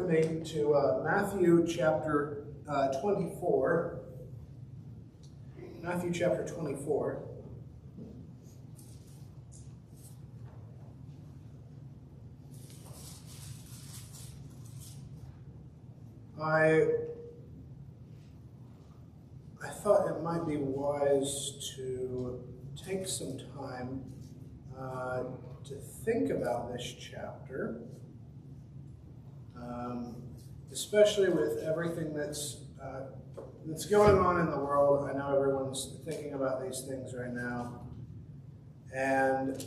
with me to Matthew chapter 24. Matthew chapter 24. I thought it might be wise to take some time to think about this chapter, especially with everything that's going on in the world. I know everyone's thinking about these things right now, and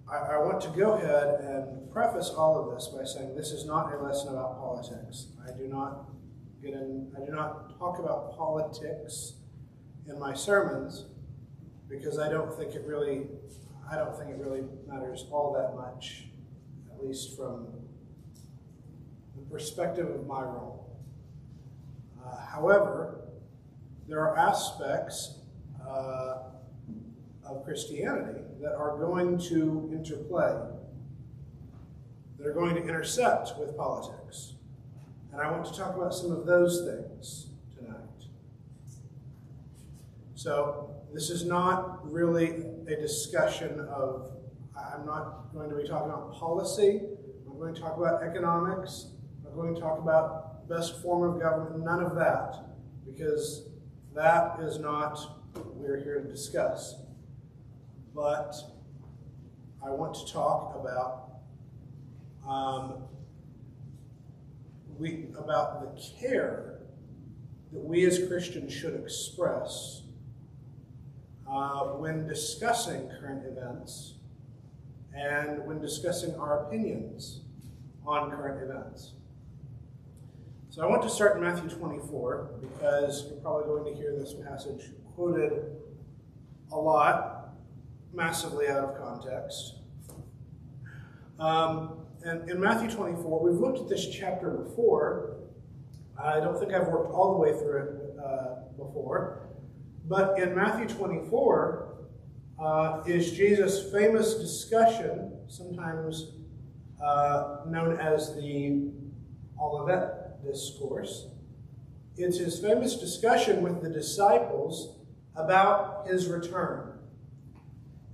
I want to go ahead and preface all of this by saying this is not a lesson about politics. I do not talk about politics in my sermons because I don't think it really matters all that much, at least from the perspective of my role. However, there are aspects of Christianity that are going to interplay, that are going to intersect with politics. And I want to talk about some of those things tonight. So this is not really a discussion of, I'm not going to be talking about policy, I'm going to talk about economics, I'm going to talk about best form of government, none of that, because that is not what we're here to discuss. But I want to talk about the care that we as Christians should express when discussing current events and when discussing our opinions on current events. So I want to start in Matthew 24 because you're probably going to hear this passage quoted a lot, massively out of context. And in Matthew 24, we've looked at this chapter before. I don't think I've worked all the way through it before. But in Matthew 24 is Jesus' famous discussion, sometimes known as the Olivet Discourse. It's his famous discussion with the disciples about his return.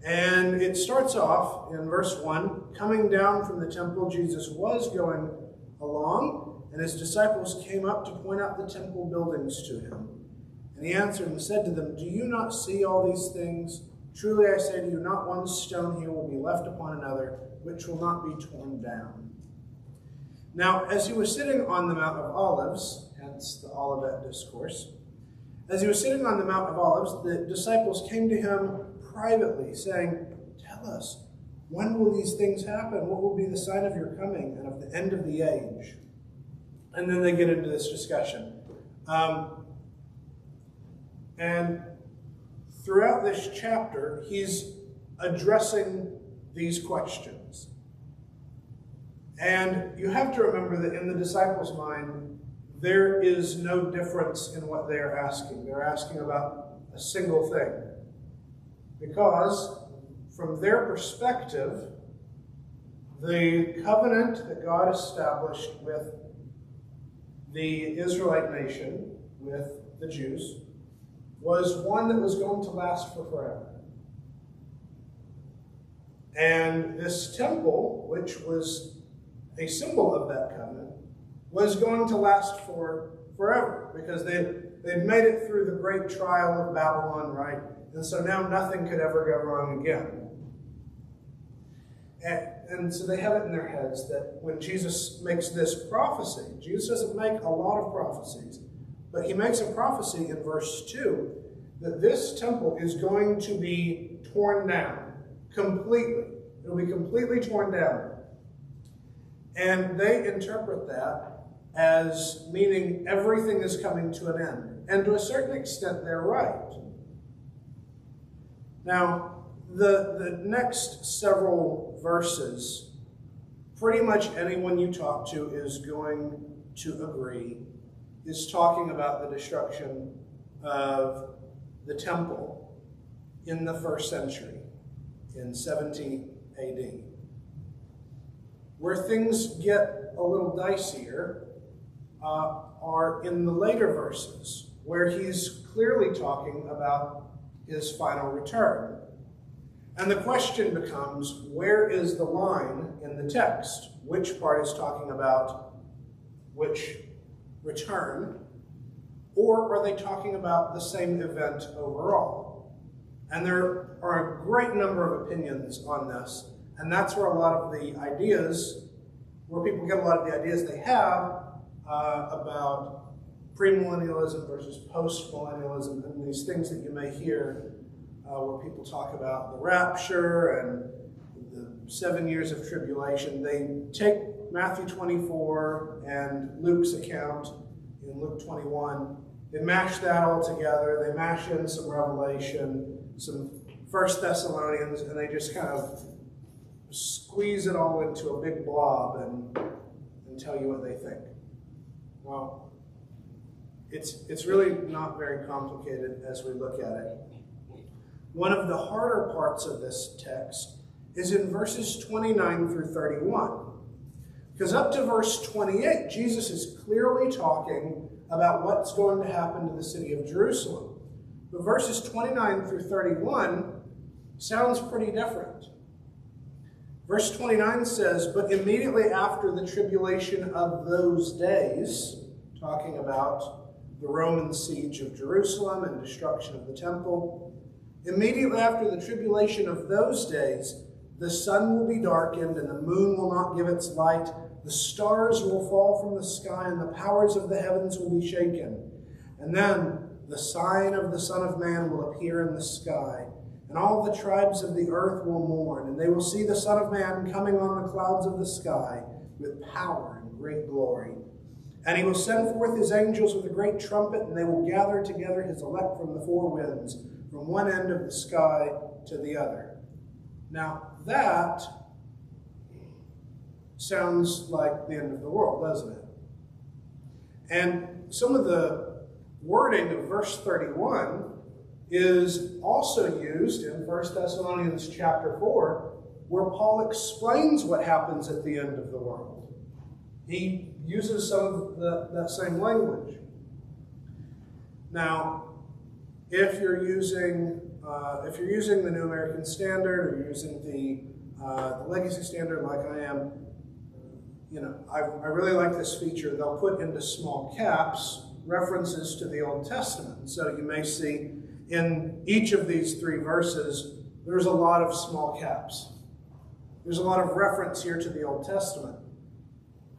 And it starts off in verse 1, coming down from the temple, Jesus was going along, and his disciples came up to point out the temple buildings to him. And he answered and said to them, "Do you not see all these things? Truly I say to you, not one stone here will be left upon another, which will not be torn down." Now, as he was sitting on the Mount of Olives, hence the Olivet Discourse, as he was sitting on the Mount of Olives, the disciples came to him privately, saying, "Tell us, when will these things happen? What will be the sign of your coming and of the end of the age?" And then they get into this discussion. And throughout this chapter, he's addressing these questions. And you have to remember that in the disciples' mind, there is no difference in what they are asking. They're asking about a single thing. Because, from their perspective, the covenant that God established with the Israelite nation, with the Jews, was one that was going to last for forever. And this temple, which was a symbol of that covenant, was going to last for forever, because they'd made it through the great trial of Babylon, right? And so now nothing could ever go wrong again. And so they have it in their heads that when Jesus makes this prophecy, Jesus doesn't make a lot of prophecies, but he makes a prophecy in verse 2 that this temple is going to be torn down completely. It'll be completely torn down. And they interpret that as meaning everything is coming to an end. And to a certain extent, they're right. Now, the next several verses, pretty much anyone you talk to is going to agree, is talking about the destruction of the temple in the first century, in 70 AD. Where things get a little dicier are in the later verses, where he's clearly talking about his final return. And the question becomes, where is the line in the text? Which part is talking about which return? Or are they talking about the same event overall? And there are a great number of opinions on this. And that's where a lot of the ideas, where people get a lot of the ideas they have about premillennialism versus postmillennialism, and these things that you may hear where people talk about the rapture and the 7 years of tribulation. They take Matthew 24 and Luke's account in Luke 21. They mash that all together. They mash in some Revelation, some 1 Thessalonians, and they just kind of squeeze it all into a big blob and tell you what they think. Well, it's really not very complicated as we look at it. One of the harder parts of this text is in verses 29 through 31. Because up to verse 28, Jesus is clearly talking about what's going to happen to the city of Jerusalem. But verses 29 through 31 sounds pretty different. Verse 29 says, "But immediately after the tribulation of those days," talking about the Roman siege of Jerusalem and destruction of the temple, "immediately after the tribulation of those days, the sun will be darkened and the moon will not give its light. The stars will fall from the sky and the powers of the heavens will be shaken. And then the sign of the Son of Man will appear in the sky. And all the tribes of the earth will mourn, and they will see the Son of Man coming on the clouds of the sky with power and great glory. And he will send forth his angels with a great trumpet, and they will gather together his elect from the four winds, from one end of the sky to the other." Now, that sounds like the end of the world, doesn't it? And some of the wording of verse 31 is also used in 1 Thessalonians chapter 4, where Paul explains what happens at the end of the world. He uses some of that same language. Now, if you're using the New American Standard, or you're using the Legacy Standard like I am, I really like this feature. They'll put into small caps references to the Old Testament. So you may see in each of these three verses, there's a lot of small caps. There's a lot of reference here to the Old Testament.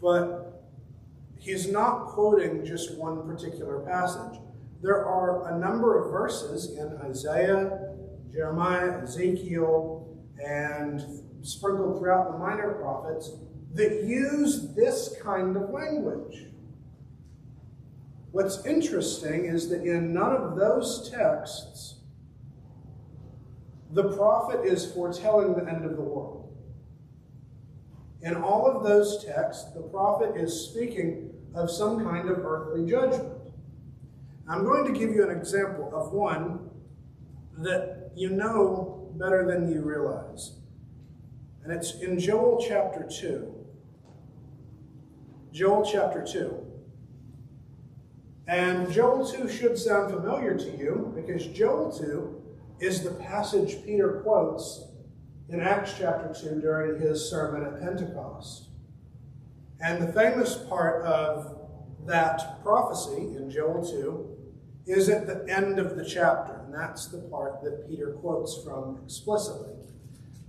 But he's not quoting just one particular passage. There are a number of verses in Isaiah, Jeremiah, Ezekiel, and sprinkled throughout the minor prophets that use this kind of language. What's interesting is that in none of those texts, the prophet is foretelling the end of the world. In all of those texts, the prophet is speaking of some kind of earthly judgment. I'm going to give you an example of one that you know better than you realize. And it's in Joel chapter 2. Joel chapter 2. And Joel 2 should sound familiar to you, because Joel 2 is the passage Peter quotes in Acts chapter 2 during his sermon at Pentecost. And the famous part of that prophecy in Joel 2 is at the end of the chapter, and that's the part that Peter quotes from explicitly.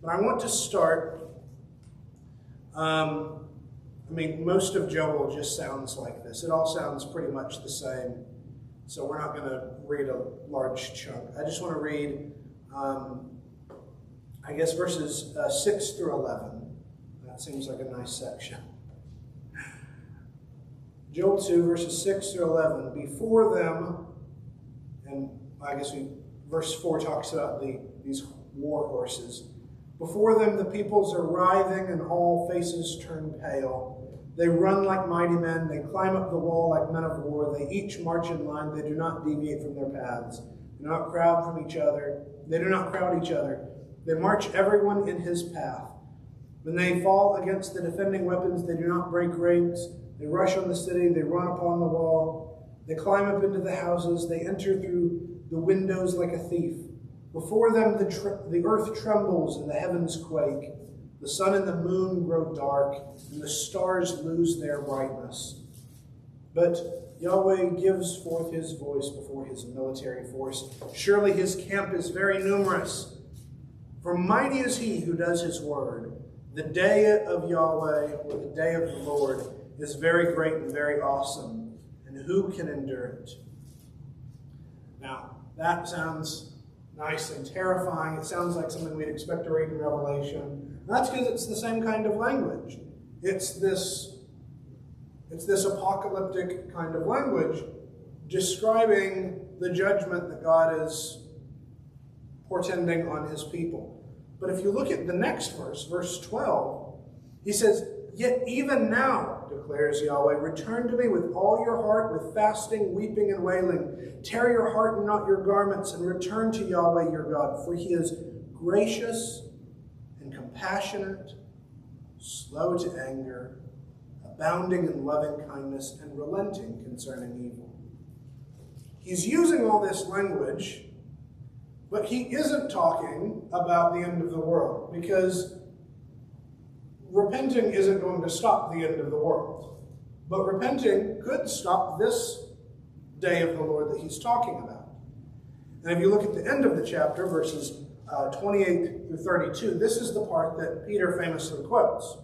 But I want to start, most of Joel just sounds like this. It all sounds pretty much the same, so we're not going to read a large chunk. I just want to read, verses 6 through 11. That seems like a nice section. Joel 2, verses 6 through 11. "Before them," and verse 4 talks about these war horses. "Before them the peoples are writhing and all faces turn pale. They run like mighty men. They climb up the wall like men of war. They each march in line. They do not deviate from their paths. They do not crowd from each other. They do not crowd each other. They march everyone in his path. When they fall against the defending weapons, they do not break ranks. They rush on the city, they run upon the wall, they climb up into the houses, they enter through the windows like a thief. Before them the earth trembles and the heavens quake. The sun and the moon grow dark, and the stars lose their brightness. But Yahweh gives forth his voice before his military force. Surely his camp is very numerous. For mighty is he who does his word. The day of Yahweh, or the day of the Lord, is very great and very awesome. And who can endure it? Now, that sounds nice and terrifying. It sounds like something we'd expect to read in Revelation. And that's because it's the same kind of language. It's this apocalyptic kind of language describing the judgment that God is portending on his people. But if you look at the next verse, verse 12, he says, "Yet even now, declares Yahweh, return to me with all your heart, with fasting, weeping, and wailing. Tear your heart and not your garments, and return to Yahweh your God, for he is gracious and compassionate, slow to anger, abounding in loving kindness, and relenting concerning evil." He's using all this language, but he isn't talking about the end of the world, because repenting isn't going to stop the end of the world. But repenting could stop this day of the Lord that he's talking about. And if you look at the end of the chapter, verses 28 through 32, this is the part that Peter famously quotes.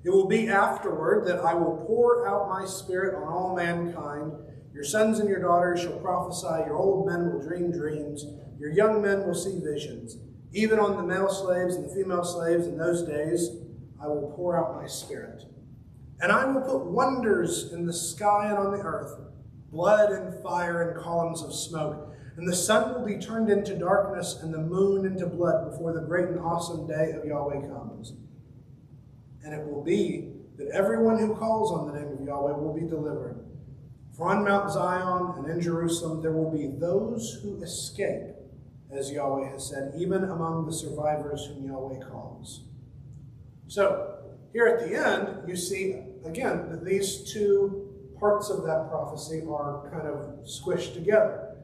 "It will be afterward that I will pour out my spirit on all mankind. Your sons and your daughters shall prophesy, your old men will dream dreams, your young men will see visions. Even on the male slaves and the female slaves in those days, I will pour out my spirit. And I will put wonders in the sky and on the earth, blood and fire and columns of smoke. And the sun will be turned into darkness and the moon into blood before the great and awesome day of Yahweh comes. And it will be that everyone who calls on the name of Yahweh will be delivered. For on Mount Zion and in Jerusalem there will be those who escape, as Yahweh has said, even among the survivors whom Yahweh calls." So, here at the end, you see, again, that these two parts of that prophecy are kind of squished together.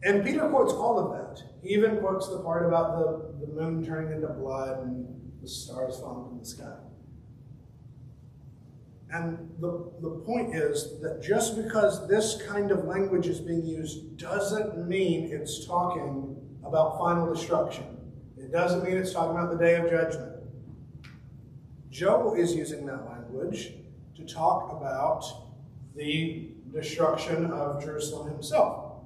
And Peter quotes all of that. He even quotes the part about the moon turning into blood and the stars falling from the sky. And the point is that just because this kind of language is being used doesn't mean it's talking about final destruction. It doesn't mean it's talking about the day of judgment. Joel is using that language to talk about the destruction of Jerusalem himself,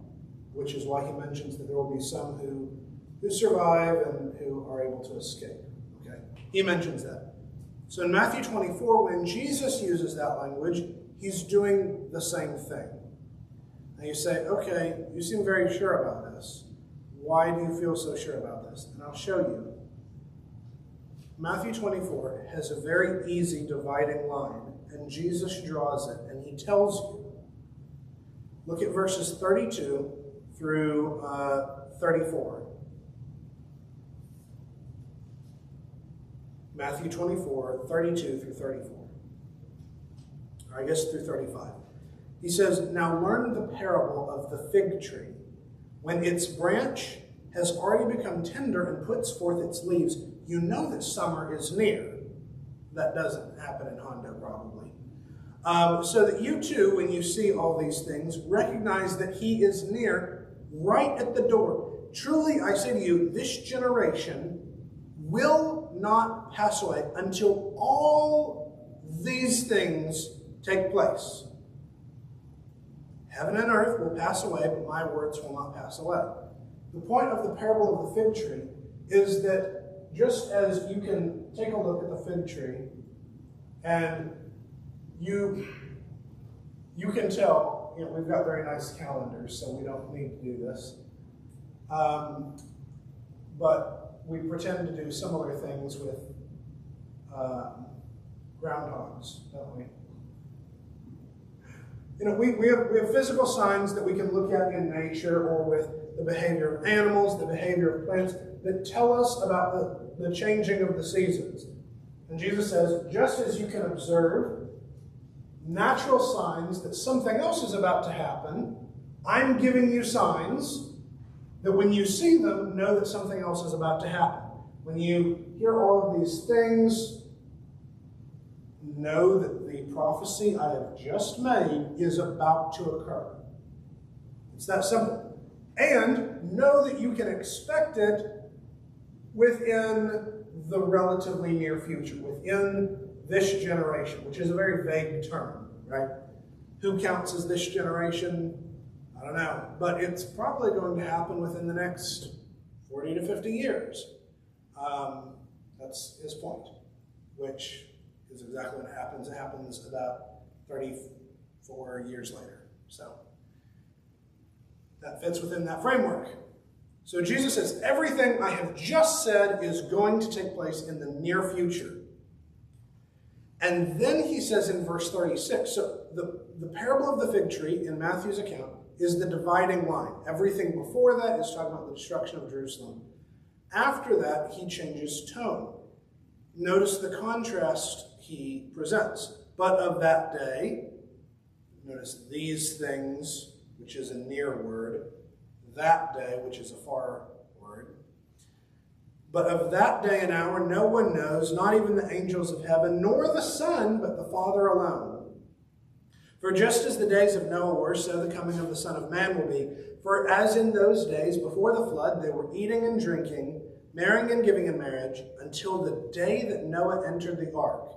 which is why he mentions that there will be some who survive and who are able to escape. Okay, he mentions that. So in Matthew 24, when Jesus uses that language, he's doing the same thing. Now you say, okay, you seem very sure about this. Why do you feel so sure about this? And I'll show you. Matthew 24 has a very easy dividing line, and Jesus draws it, and he tells you. Look at verses 32 through 34. Matthew 24, 32 through 34. Or I guess through 35. He says, "Now learn the parable of the fig tree. When its branch has already become tender and puts forth its leaves, you know that summer is near." That doesn't happen in Hondo, probably. "So that you too, when you see all these things, recognize that he is near, right at the door. Truly, I say to you, this generation will not pass away until all these things take place. Heaven and earth will pass away, but my words will not pass away." The point of the parable of the fig tree is that just as you can take a look at the fig tree and you can tell, we've got very nice calendars, so we don't need to do this. But we pretend to do similar things with groundhogs, don't we? We have physical signs that we can look at in nature or with the behavior of animals, the behavior of plants, that tell us about the changing of the seasons. And Jesus says, just as you can observe natural signs that something else is about to happen. I'm giving you signs that when you see them, know that something else is about to happen. When you hear all of these things, know that the prophecy I have just made is about to occur. It's that simple. And know that you can expect it within the relatively near future, within this generation, which is a very vague term, right? Who counts as this generation? I don't know. But it's probably going to happen within the next 40 to 50 years. That's his point, which is exactly what happens. It happens about 34 years later. So that fits within that framework. So Jesus says, everything I have just said is going to take place in the near future. And then he says in verse 36, so the parable of the fig tree in Matthew's account is the dividing line. Everything before that is talking about the destruction of Jerusalem. After that, he changes tone. Notice the contrast he presents. But of that day, notice these things, which is a near word, that day, which is a far word. But of that day and hour no one knows, not even the angels of heaven, nor the Son, but the Father alone. For just as the days of Noah were, so the coming of the Son of Man will be. For as in those days before the flood, they were eating and drinking, marrying and giving in marriage, until the day that Noah entered the ark.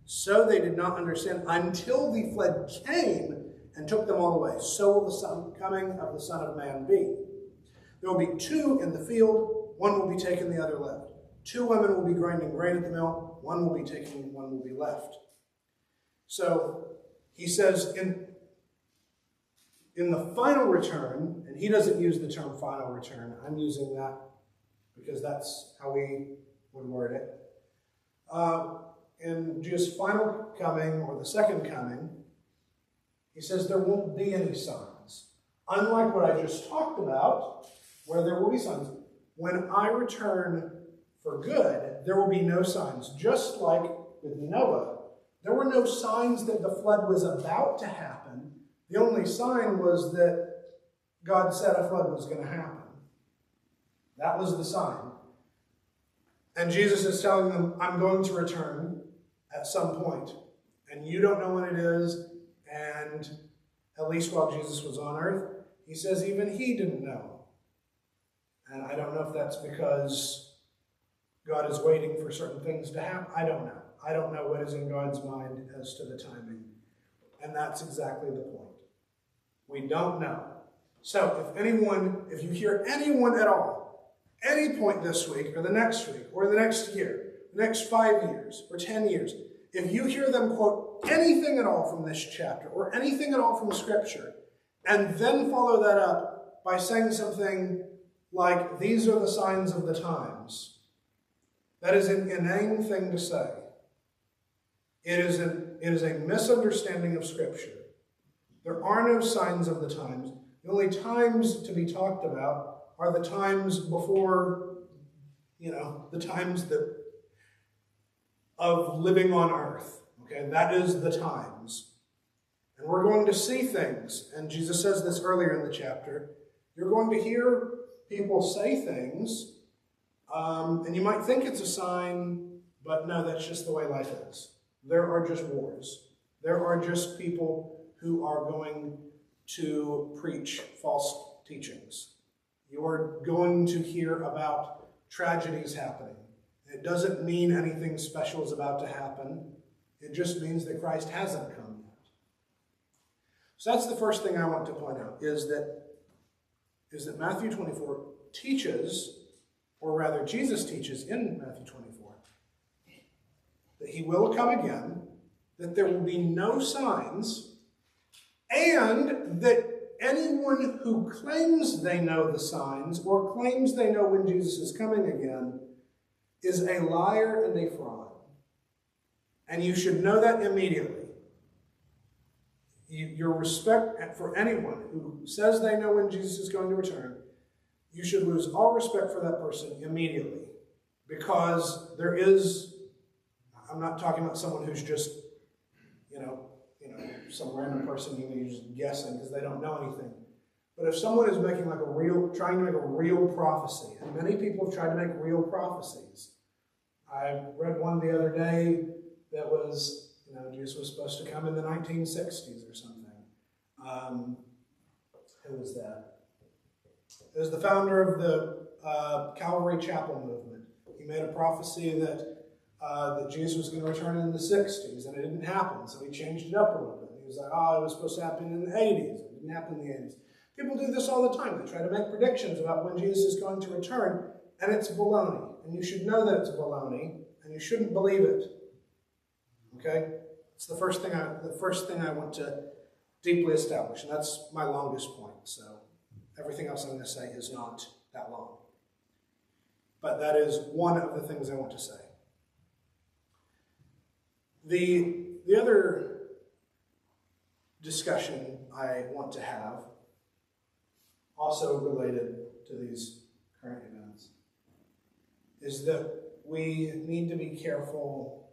So they did not understand until the flood came and took them all away. So will the coming of the Son of Man be. There will be two in the field, one will be taken, the other left. Two women will be grinding grain at the mill, one will be taken, one will be left. So he says in the final return, and he doesn't use the term final return, I'm using that because that's how we would word it. In Jesus' final coming, or the second coming, he says there won't be any signs. Unlike what I just talked about, where there will be signs. When I return for good, there will be no signs. Just like with Noah, there were no signs that the flood was about to happen. The only sign was that God said a flood was going to happen. That was the sign. And Jesus is telling them, I'm going to return at some point. And you don't know when it is. And at least while Jesus was on earth, he says even he didn't know. And I don't know if that's because God is waiting for certain things to happen. I don't know. I don't know what is in God's mind as to the timing. And that's exactly the point. We don't know. So if you hear anyone at all, any point this week or the next week or the next year, the next 5 years or 10 years, if you hear them quote anything at all from this chapter or anything at all from Scripture, and then follow that up by saying something like, these are the signs of the times, that is an inane thing to say. It is a misunderstanding of Scripture. There are no signs of the times. The only times to be talked about are the times before, the times of living on earth. Okay, that is the times. And we're going to see things, and Jesus says this earlier in the chapter. You're going to hear people say things, and you might think it's a sign, but no, that's just the way life is. There are just wars. There are just people who are going to preach false teachings. You're going to hear about tragedies happening. It doesn't mean anything special is about to happen. It just means that Christ hasn't come yet. So that's the first thing I want to point out, is that Matthew 24 teaches, or rather Jesus teaches in Matthew 24, that he will come again, that there will be no signs, and that anyone who claims they know the signs or claims they know when Jesus is coming again is a liar and a fraud. And you should know that immediately. Your respect for anyone who says they know when Jesus is going to return, you should lose all respect for that person immediately. Because there is, I'm not talking about someone who's just, some random person, you're just guessing because they don't know anything. But if someone is making trying to make a real prophecy, and many people have tried to make real prophecies. I read one the other day that was, Jesus was supposed to come in the 1960s or something. Who was that? It was the founder of the Calvary Chapel movement. He made a prophecy that Jesus was going to return in the 60s, and it didn't happen, so he changed it up a little bit. He was like, it was supposed to happen in the 80s. It didn't happen in the 80s. People do this all the time. They try to make predictions about when Jesus is going to return, and it's baloney. And you should know that it's baloney, and you shouldn't believe it. Okay? It's the first thing I want to deeply establish, and that's my longest point. So everything else I'm going to say is not that long. But that is one of the things I want to say. The other discussion I want to have, also related to these current events, is that we need to be careful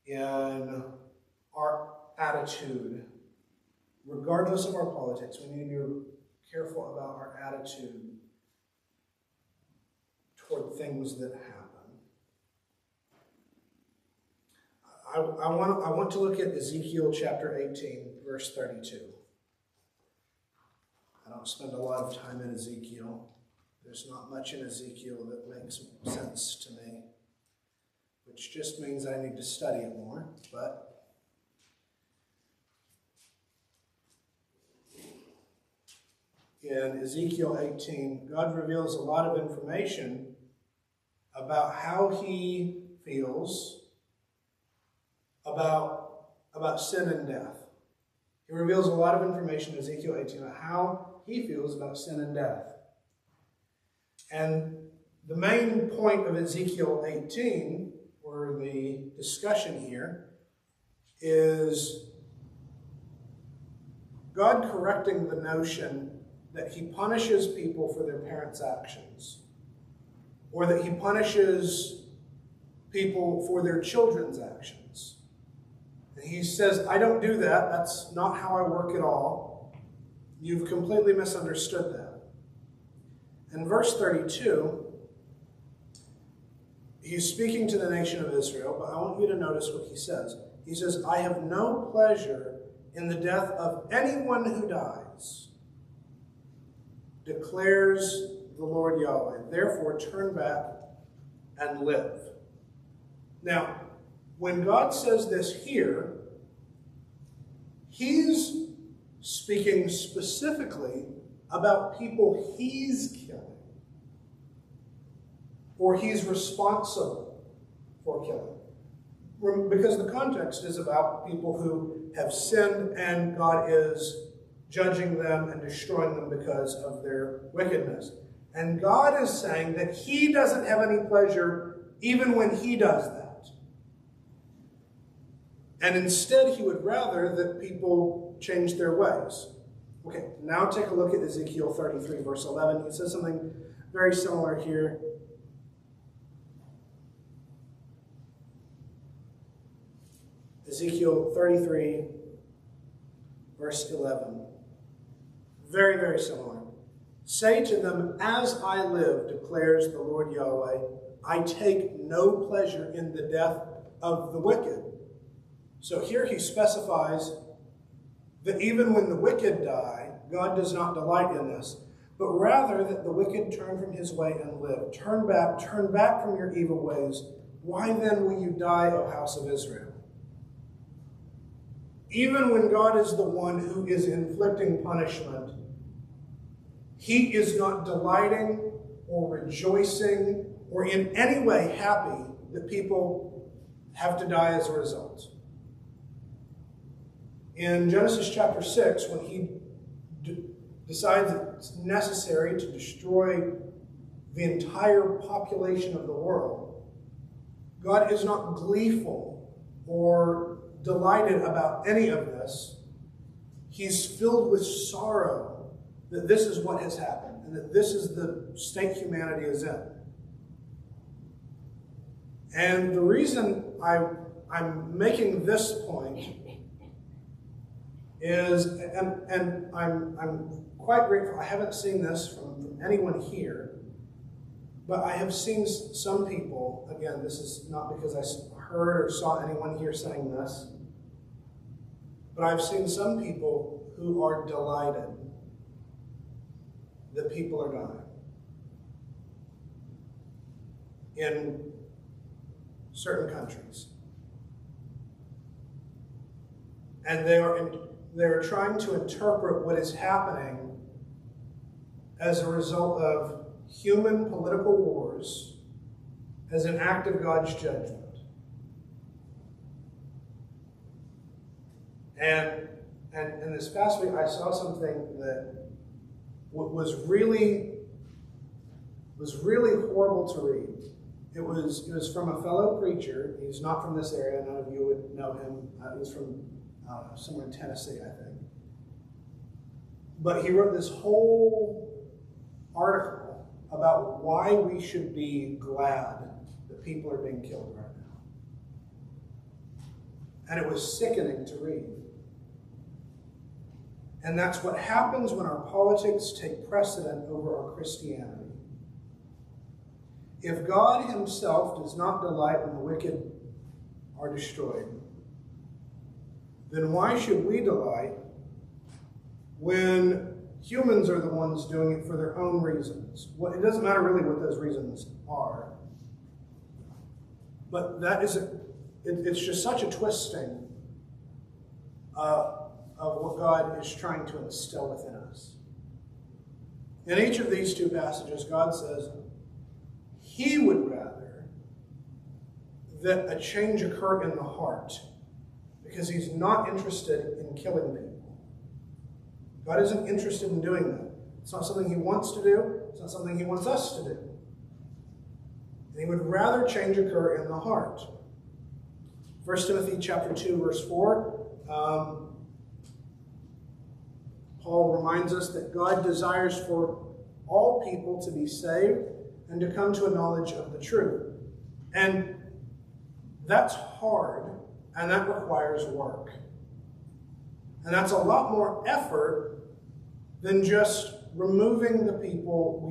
in our attitude, regardless of our politics. We need to be careful about our attitude toward things that happen. I want to look at Ezekiel chapter 18, verse 32. I don't spend a lot of time in Ezekiel. There's not much in Ezekiel that makes sense to me, which just means I need to study it more. But in Ezekiel 18, God reveals a lot of information about how he feels about sin and death. He reveals a lot of information in Ezekiel 18 about how he feels about sin and death. And the main point of Ezekiel 18, or the discussion here, is God correcting the notion that he punishes people for their parents' actions, or that he punishes people for their children's actions. And he says, I don't do that. That's not how I work at all. You've completely misunderstood that. In verse 32, he's speaking to the nation of Israel, but I want you to notice what he says. He says, I have no pleasure in the death of anyone who dies, declares the Lord Yahweh. Therefore, turn back and live. Now, when God says this here, he's speaking specifically about people he's killing, or he's responsible for killing. Because the context is about people who have sinned and God is judging them and destroying them because of their wickedness. And God is saying that he doesn't have any pleasure even when he does that. And instead, he would rather that people change their ways. Okay, now take a look at Ezekiel 33, verse 11. He says something very similar here. Ezekiel 33, verse 11. Very, very similar. Say to them, as I live, declares the Lord Yahweh, I take no pleasure in the death of the wicked. So here he specifies that even when the wicked die, God does not delight in this, but rather that the wicked turn from his way and live. Turn back from your evil ways. Why then will you die, O house of Israel? Even when God is the one who is inflicting punishment, he is not delighting or rejoicing or in any way happy that people have to die as a result. In Genesis chapter 6, when he decides it's necessary to destroy the entire population of the world, God is not gleeful or delighted about any of this. He's filled with sorrow that this is what has happened and that this is the state humanity is in. And the reason I'm making this point is, and I'm quite grateful. I haven't seen this from anyone here, but I have seen some people, again, this is not because I heard or saw anyone here saying this, but I've seen some people who are delighted that people are dying in certain countries. And they're trying to interpret what is happening as a result of human political wars as an act of God's judgment. And this past week I saw something that was really horrible to read. It was from a fellow preacher. He's not from this area. None of you would know him. He's from somewhere in Tennessee, I think. But he wrote this whole article about why we should be glad that people are being killed right now. And it was sickening to read. And that's what happens when our politics take precedent over our Christianity. If God himself does not delight when the wicked are destroyed, then why should we delight when humans are the ones doing it for their own reasons? It doesn't matter really what those reasons are. But it's just such a twisting of what God is trying to instill within us. In each of these two passages, God says he would rather that a change occur in the heart, because he's not interested in killing people. God isn't interested in doing that. It's not something he wants to do. It's not something he wants us to do. And he would rather change occur in the heart. 1 Timothy chapter 2, verse 4, Paul reminds us that God desires for all people to be saved and to come to a knowledge of the truth. And that's hard, and that requires work. And that's a lot more effort than just removing the people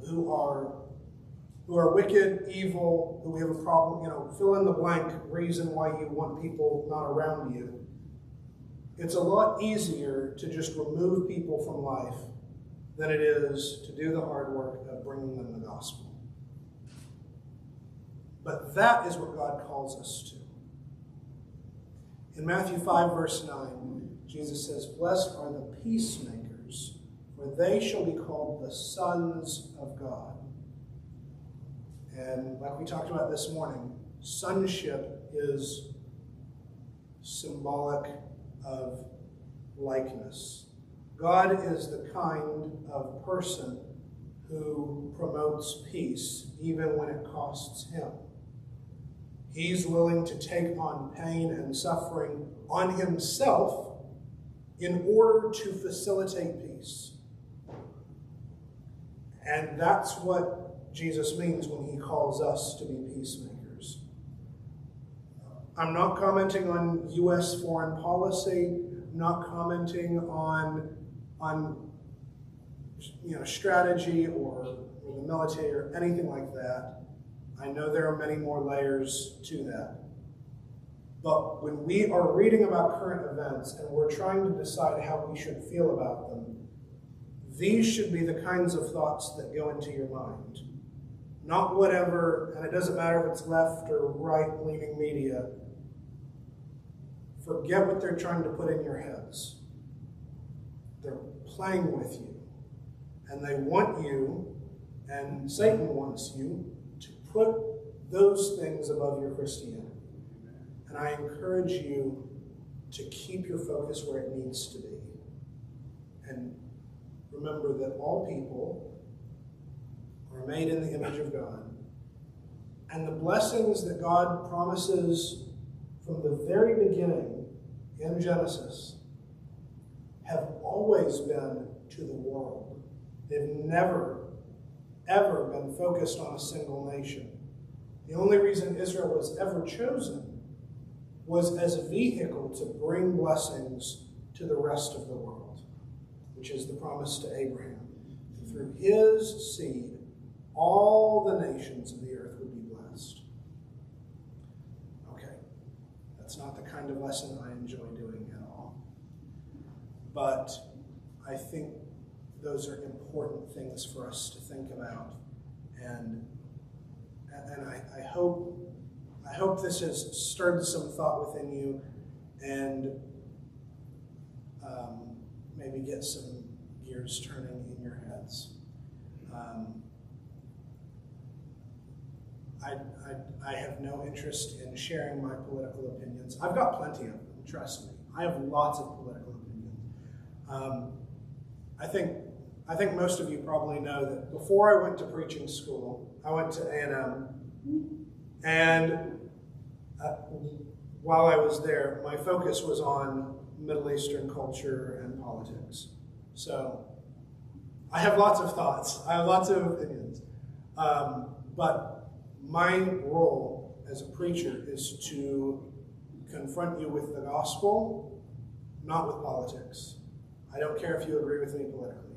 who are wicked, evil, who we have a problem, fill in the blank reason why you want people not around you. It's a lot easier to just remove people from life than it is to do the hard work of bringing them the gospel. But that is what God calls us to. In Matthew 5, verse 9, Jesus says, "Blessed are the peacemakers, for they shall be called the sons of God." And like we talked about this morning, sonship is symbolic of likeness. God is the kind of person who promotes peace even when it costs him. He's willing to take on pain and suffering on himself in order to facilitate peace. And that's what Jesus means when he calls us to be peacemakers. I'm not commenting on U.S. foreign policy. I'm not commenting on strategy or the military or anything like that. I know there are many more layers to that. But when we are reading about current events and we're trying to decide how we should feel about them, these should be the kinds of thoughts that go into your mind. Not whatever, and it doesn't matter if it's left or right-leaning media. Forget what they're trying to put in your heads. They're playing with you. And they want you, and Satan wants you, to put those things above your Christianity. And I encourage you to keep your focus where it needs to be. And remember that all people are made in the image of God. And the blessings that God promises from the very beginning in Genesis have always been to the world. They've never, ever been focused on a single nation. The only reason Israel was ever chosen was as a vehicle to bring blessings to the rest of the world, which is the promise to Abraham. Through his seed, all the nations of the earth would be blessed. Okay, that's not the kind of lesson I enjoy doing at all. But I think those are important things for us to think about. And I hope this has stirred some thought within you and maybe get some gears turning in your heads. I have no interest in sharing my political opinions. I've got plenty of them, trust me. I have lots of political opinions. I think most of you probably know that before I went to preaching school, I went to A&M, and while I was there, my focus was on Middle Eastern culture and politics. So I have lots of thoughts. I have lots of opinions. But my role as a preacher is to confront you with the gospel, not with politics. I don't care if you agree with me politically.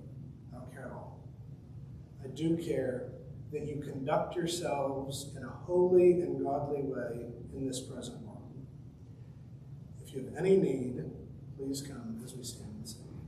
I don't care at all. I do care that you conduct yourselves in a holy and godly way in this present world. If you have any need, please come as we stand and sing.